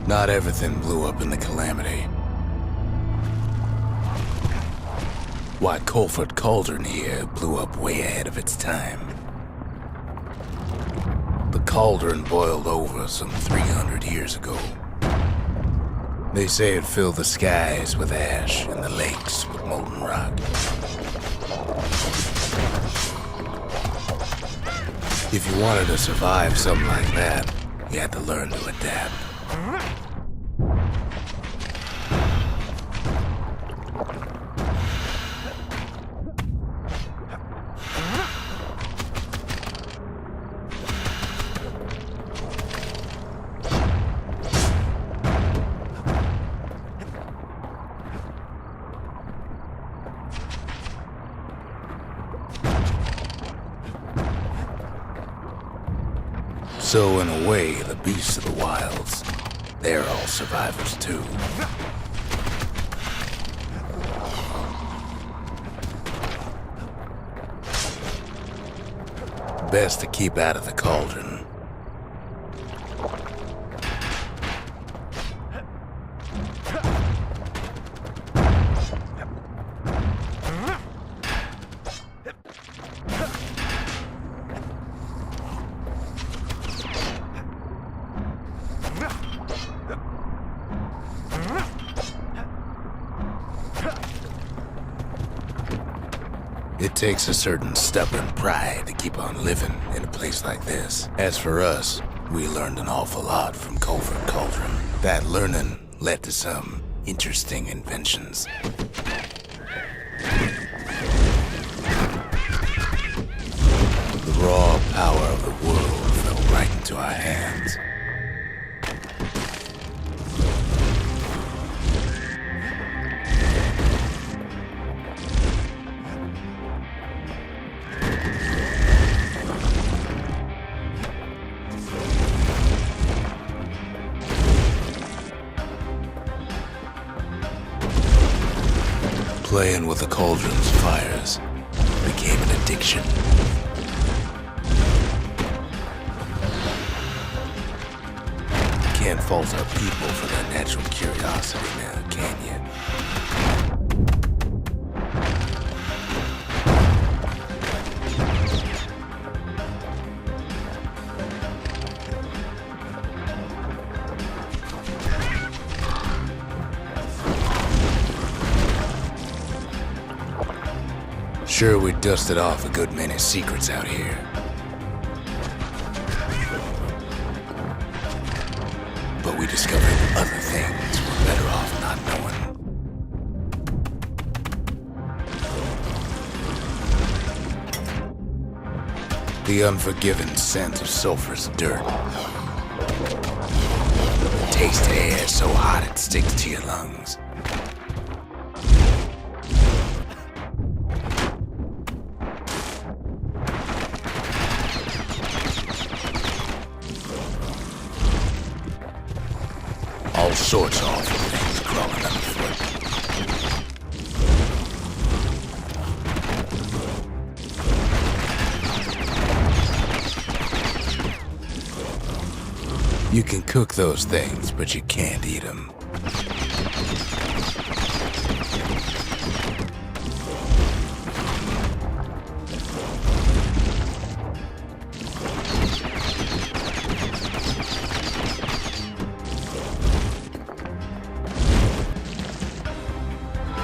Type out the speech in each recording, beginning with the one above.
Not everything blew up in the calamity. Why, Colford Cauldron here blew up way ahead of its time. The cauldron boiled over some 300 years ago. They say it filled the skies with ash and the lakes with molten rock. If you wanted to survive something like that, you had to learn to adapt. So in a way, the beasts of the wilds, they're all survivors too. Best to keep out of the cauldron. It takes a certain stubborn pride to keep on living in a place like this. As for us, we learned an awful lot from Colford Cauldron. That learning led to some interesting inventions. The raw power of the world fell right into our hands. Playing with the cauldron's fires became an addiction. Can't fault our people for their natural curiosity now, can you? Sure, we dusted off a good many secrets out here. But we discovered other things we're better off not knowing. The unforgiving scent of sulfurous dirt. Taste air so hot it sticks to your lungs. All sorts of awful things crawling underfoot. You can cook those things, but you can't eat them.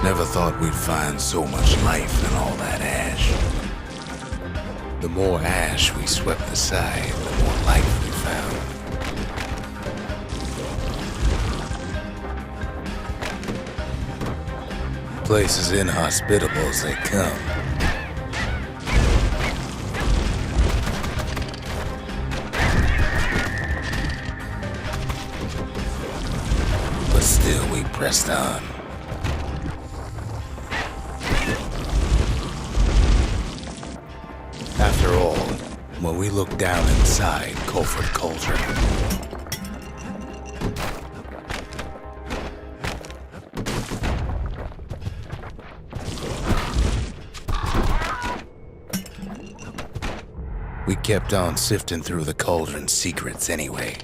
Never thought we'd find so much life in all that ash. The more ash we swept aside, the more life we found. Place as inhospitable as they come. But still we pressed on. After all, when we looked down inside Colford Cauldron, we kept on sifting through the cauldron's secrets anyway.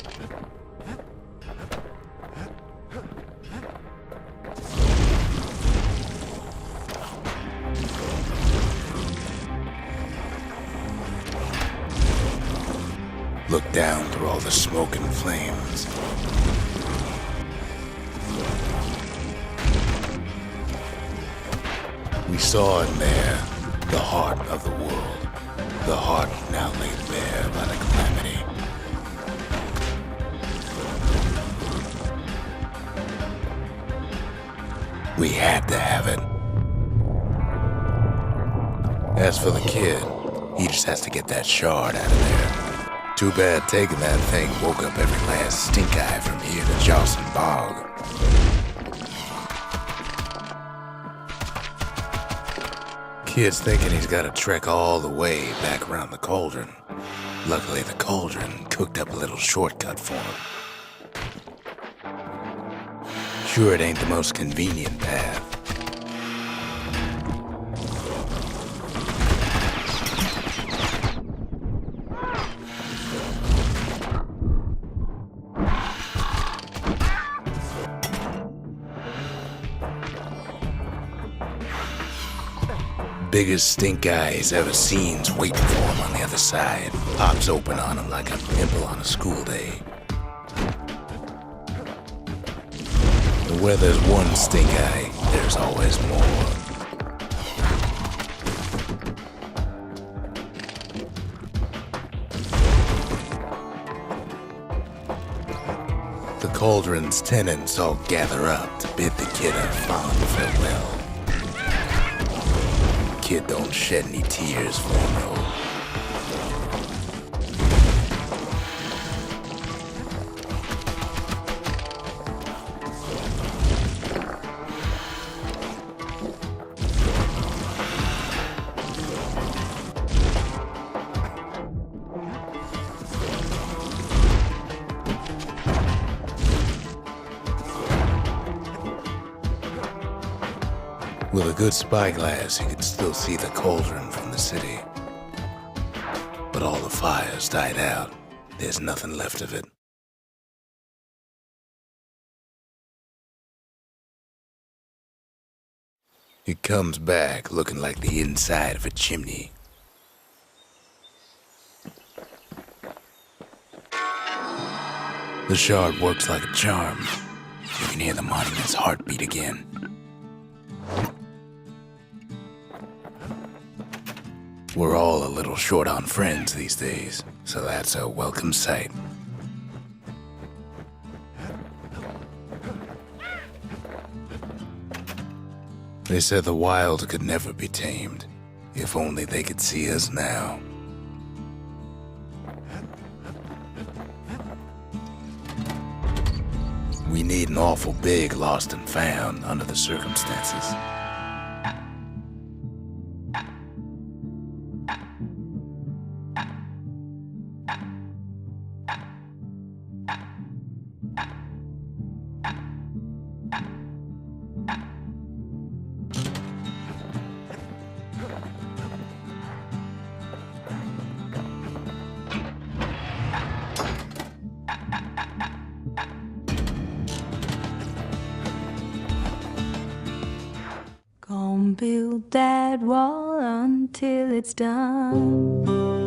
down through all the smoke and flames. We saw in there the heart of the world, the heart now laid bare by the calamity. We had to have it. As for the kid, he just has to get that shard out of there. Too bad taking that thing woke up every last stink eye from here to Jocelyn Bog. Kid's thinking he's got to trek all the way back around the Cauldron. Luckily, the Cauldron cooked up a little shortcut for him. Sure, it ain't the most convenient path. Biggest stink eye he's ever seen's waiting for him on the other side. Pops open on him like a pimple on a school day. But where there's one stink eye, there's always more. The Cauldron's tenants all gather up to bid the kid a fond farewell. Kid don't shed any tears for him, though. With a good spyglass, you could still see the Cauldron from the city. But all the fires died out. There's nothing left of it. It comes back looking like the inside of a chimney. The shard works like a charm. You can hear the monument's heartbeat again. We're all a little short on friends these days, so that's a welcome sight. They said the wild could never be tamed, if only they could see us now. We need an awful big lost and found under the circumstances. Gonna build that wall until it's done.